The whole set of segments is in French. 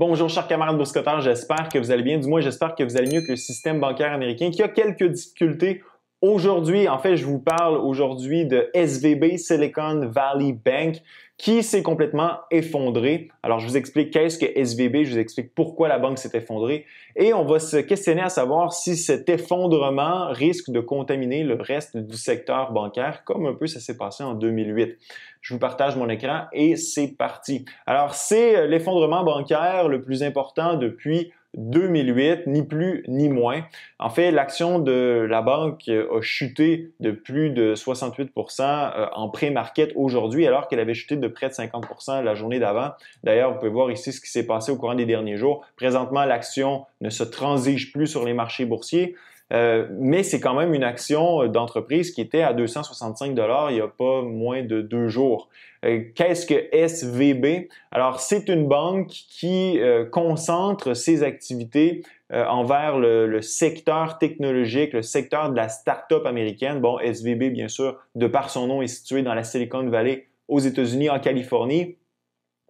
Bonjour chers camarades boursicotteurs, j'espère que vous allez bien. Du moins, j'espère que vous allez mieux que le système bancaire américain qui a quelques difficultés aujourd'hui. En fait, je vous parle aujourd'hui de SVB, Silicon Valley Bank, qui s'est complètement effondré. Alors, je vous explique qu'est-ce que SVB, je vous explique pourquoi la banque s'est effondrée et on va se questionner à savoir si cet effondrement risque de contaminer le reste du secteur bancaire, comme un peu ça s'est passé en 2008. Je vous partage mon écran et c'est parti. Alors, c'est l'effondrement bancaire le plus important depuis 2008, ni plus ni moins. En fait, l'action de la banque a chuté de plus de 68% en pré-market aujourd'hui, alors qu'elle avait chuté de près de 50% la journée d'avant. D'ailleurs, vous pouvez voir ici ce qui s'est passé au courant des derniers jours. Présentement, l'action ne se transige plus sur les marchés boursiers. Mais c'est quand même une action d'entreprise qui était à 265 $ il n'y a pas moins de 2 jours. Qu'est-ce que SVB? Alors, c'est une banque qui concentre ses activités envers le secteur technologique, le secteur de la start-up américaine. Bon, SVB, bien sûr, de par son nom, est situé dans la Silicon Valley aux États-Unis, en Californie.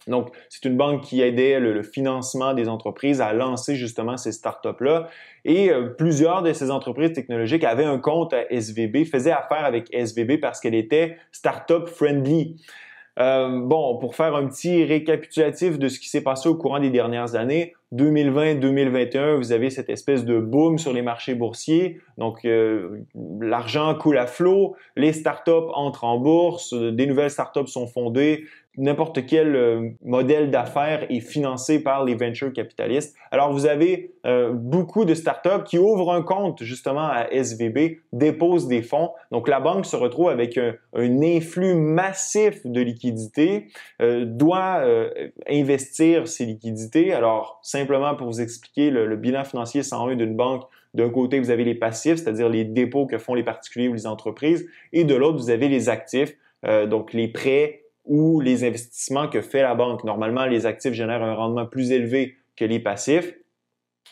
Donc, c'est une banque qui aidait le financement des entreprises à lancer justement ces startups-là. Et plusieurs de ces entreprises technologiques avaient un compte à SVB, faisaient affaire avec SVB parce qu'elle était startup friendly. Bon, pour faire un petit récapitulatif de ce qui s'est passé au courant des dernières années, 2020-2021, vous avez cette espèce de boom sur les marchés boursiers. Donc, l'argent coule à flot, les startups entrent en bourse, des nouvelles startups sont fondées, n'importe quel modèle d'affaires est financé par les venture capitalistes. Alors, vous avez beaucoup de startups qui ouvrent un compte justement à SVB, déposent des fonds. Donc, la banque se retrouve avec un influx massif de liquidités, doit investir ces liquidités. Alors, simplement pour vous expliquer le bilan financier 101 d'une banque, d'un côté, vous avez les passifs, c'est-à-dire les dépôts que font les particuliers ou les entreprises, et de l'autre, vous avez les actifs, donc les prêts ou les investissements que fait la banque. Normalement, les actifs génèrent un rendement plus élevé que les passifs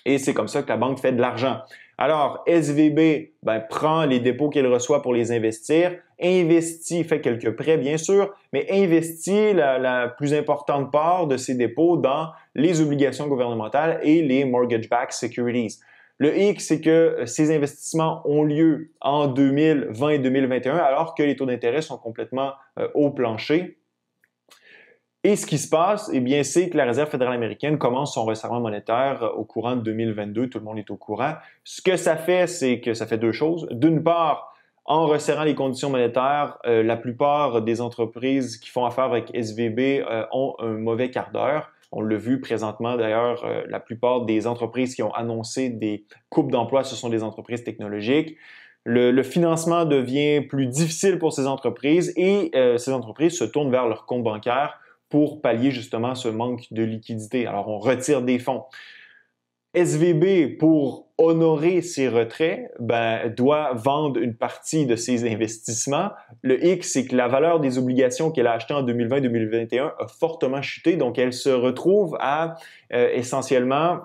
et c'est comme ça que la banque fait de l'argent. Alors, SVB prend les dépôts qu'elle reçoit pour les investir, investit, fait quelques prêts bien sûr, mais investit la plus importante part de ses dépôts dans les obligations gouvernementales et les mortgage-backed securities. Le hic, c'est que ces investissements ont lieu en 2020 et 2021 alors que les taux d'intérêt sont complètement au plancher. Et ce qui se passe, eh bien, c'est que la Réserve fédérale américaine commence son resserrement monétaire au courant de 2022. Tout le monde est au courant. Ce que ça fait, c'est que ça fait deux choses. D'une part, en resserrant les conditions monétaires, la plupart des entreprises qui font affaire avec SVB ont un mauvais quart d'heure. On l'a vu présentement, d'ailleurs, la plupart des entreprises qui ont annoncé des coupes d'emplois, ce sont des entreprises technologiques. Le financement devient plus difficile pour ces entreprises et ces entreprises se tournent vers leur compte bancaire pour pallier justement ce manque de liquidité. Alors, on retire des fonds. SVB, pour honorer ses retraits, doit vendre une partie de ses investissements. Le hic, c'est que la valeur des obligations qu'elle a achetées en 2020-2021 a fortement chuté, donc elle se retrouve à essentiellement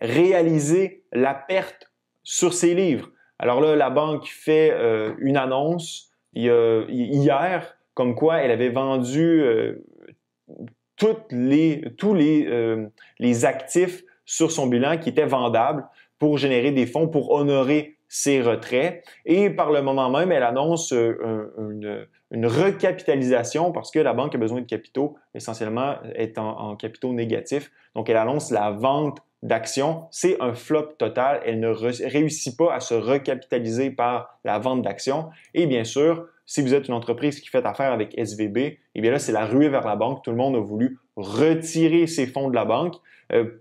réaliser la perte sur ses livres. Alors là, la banque fait une annonce hier, comme quoi elle avait vendu tous les actifs sur son bilan qui étaient vendables pour générer des fonds pour honorer ses retraits. Et par le moment même, elle annonce une recapitalisation parce que la banque a besoin de capitaux, essentiellement est en capitaux négatifs. Donc, elle annonce la vente d'actions. C'est un flop total. Elle ne réussit pas à se recapitaliser par la vente d'actions. Et bien sûr, si vous êtes une entreprise qui fait affaire avec SVB, eh bien là, c'est la ruée vers la banque. Tout le monde a voulu retirer ses fonds de la banque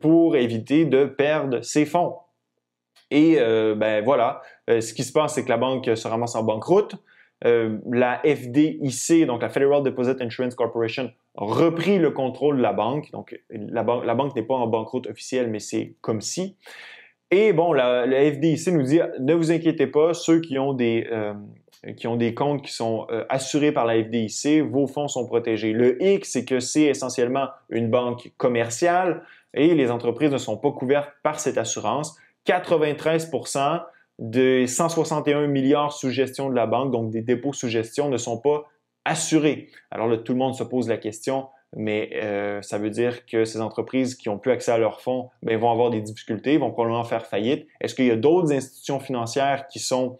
pour éviter de perdre ses fonds. Et voilà, ce qui se passe, c'est que la banque se ramasse en banqueroute. La FDIC, donc la Federal Deposit Insurance Corporation, a repris le contrôle de la banque. Donc, la banque n'est pas en banqueroute officielle, mais c'est comme si. Et bon, la FDIC nous dit, ne vous inquiétez pas, ceux qui ont des comptes qui sont assurés par la FDIC, vos fonds sont protégés. Le hic, c'est que c'est essentiellement une banque commerciale et les entreprises ne sont pas couvertes par cette assurance. 93% des 161 milliards sous gestion de la banque, donc des dépôts sous gestion, ne sont pas assurés. Alors là, tout le monde se pose la question, mais ça veut dire que ces entreprises qui ont plus accès à leurs fonds vont avoir des difficultés, vont probablement faire faillite. Est-ce qu'il y a d'autres institutions financières qui sont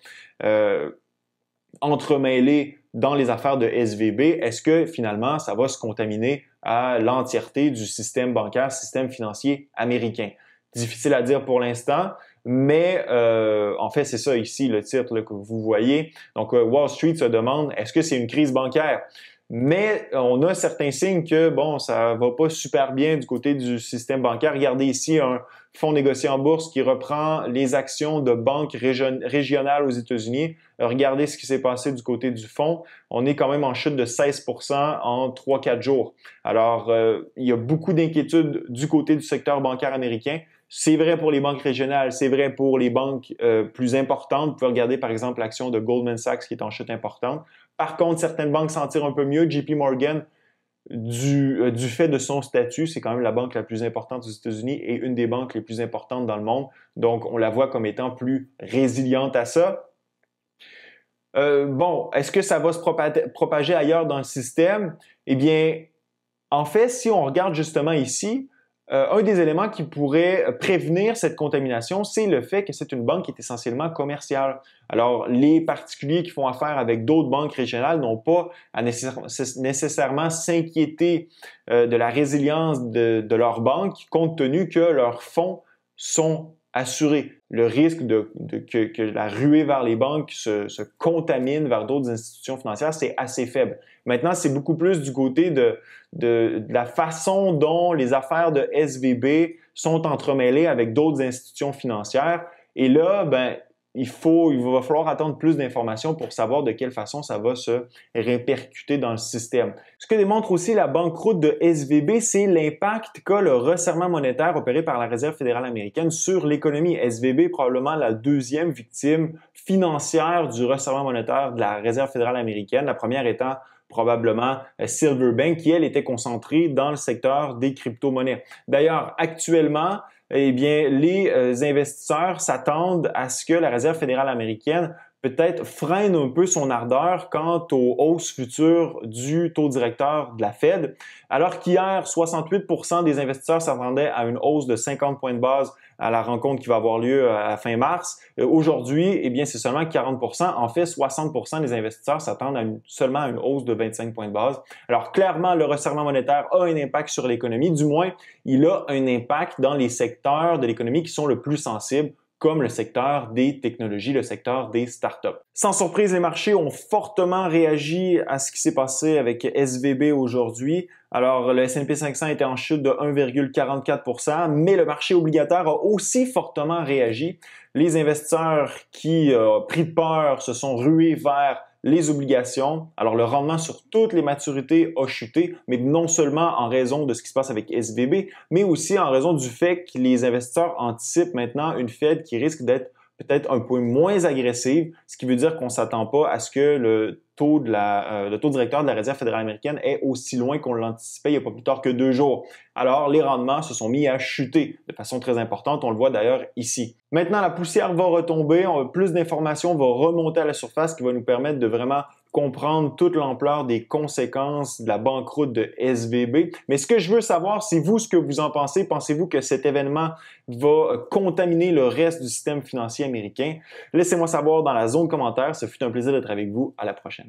entremêlées dans les affaires de SVB? Est-ce que finalement, ça va se contaminer à l'entièreté du système bancaire, système financier américain? Difficile à dire pour l'instant, mais en fait, c'est ça ici, le titre là, que vous voyez. Donc, Wall Street se demande, est-ce que c'est une crise bancaire? Mais on a certains signes que, bon, ça va pas super bien du côté du système bancaire. Regardez ici un fonds négocié en bourse qui reprend les actions de banques régionales aux États-Unis. Regardez ce qui s'est passé du côté du fonds. On est quand même en chute de 16% en 3-4 jours. Alors, il y a beaucoup d'inquiétudes du côté du secteur bancaire américain. C'est vrai pour les banques régionales, c'est vrai pour les banques plus importantes. Vous pouvez regarder par exemple l'action de Goldman Sachs qui est en chute importante. Par contre, certaines banques s'en tirent un peu mieux. JP Morgan, du fait de son statut, c'est quand même la banque la plus importante aux États-Unis et une des banques les plus importantes dans le monde. Donc, on la voit comme étant plus résiliente à ça. Bon, est-ce que ça va se propager ailleurs dans le système? Eh bien, en fait, si on regarde justement ici, un des éléments qui pourrait prévenir cette contamination, c'est le fait que c'est une banque qui est essentiellement commerciale. Alors, les particuliers qui font affaire avec d'autres banques régionales n'ont pas à nécessairement s'inquiéter de la résilience de leur banque, compte tenu que leurs fonds sont assurés. Le risque que la ruée vers les banques se contamine vers d'autres institutions financières, c'est assez faible. Maintenant, c'est beaucoup plus du côté de la façon dont les affaires de SVB sont entremêlées avec d'autres institutions financières. Et là, il va falloir attendre plus d'informations pour savoir de quelle façon ça va se répercuter dans le système. Ce que démontre aussi la banqueroute de SVB, c'est l'impact qu'a le resserrement monétaire opéré par la Réserve fédérale américaine sur l'économie. SVB est probablement la deuxième victime financière du resserrement monétaire de la Réserve fédérale américaine, la première étant probablement Silverbank, qui, elle, était concentrée dans le secteur des crypto-monnaies. D'ailleurs, actuellement, eh bien, les investisseurs s'attendent à ce que la Réserve fédérale américaine peut-être freine un peu son ardeur quant aux hausses futures du taux directeur de la Fed, alors qu'hier, 68% des investisseurs s'attendaient à une hausse de 50 points de base à la rencontre qui va avoir lieu à la fin mars. Aujourd'hui, eh bien, c'est seulement 40%. En fait, 60% des investisseurs s'attendent seulement à une hausse de 25 points de base. Alors, clairement, le resserrement monétaire a un impact sur l'économie. Du moins, il a un impact dans les secteurs de l'économie qui sont le plus sensibles, comme le secteur des technologies, le secteur des startups. Sans surprise, les marchés ont fortement réagi à ce qui s'est passé avec SVB aujourd'hui. Alors, le S&P 500 était en chute de 1,44%, mais le marché obligataire a aussi fortement réagi. Les investisseurs qui, pris de peur, se sont rués vers les obligations. Alors, le rendement sur toutes les maturités a chuté, mais non seulement en raison de ce qui se passe avec SVB, mais aussi en raison du fait que les investisseurs anticipent maintenant une Fed qui risque d'être peut-être un peu moins agressive, ce qui veut dire qu'on ne s'attend pas à ce que le taux directeur de la Réserve fédérale américaine est aussi loin qu'on l'anticipait il n'y a pas plus tard que 2 jours. Alors, les rendements se sont mis à chuter de façon très importante. On le voit d'ailleurs ici. Maintenant, la poussière va retomber. Plus d'informations vont remonter à la surface, ce qui va nous permettre de vraiment comprendre toute l'ampleur des conséquences de la banqueroute de SVB. Mais ce que je veux savoir, c'est vous ce que vous en pensez. Pensez-vous que cet événement va contaminer le reste du système financier américain? Laissez-moi savoir dans la zone commentaire. Ce fut un plaisir d'être avec vous. À la prochaine.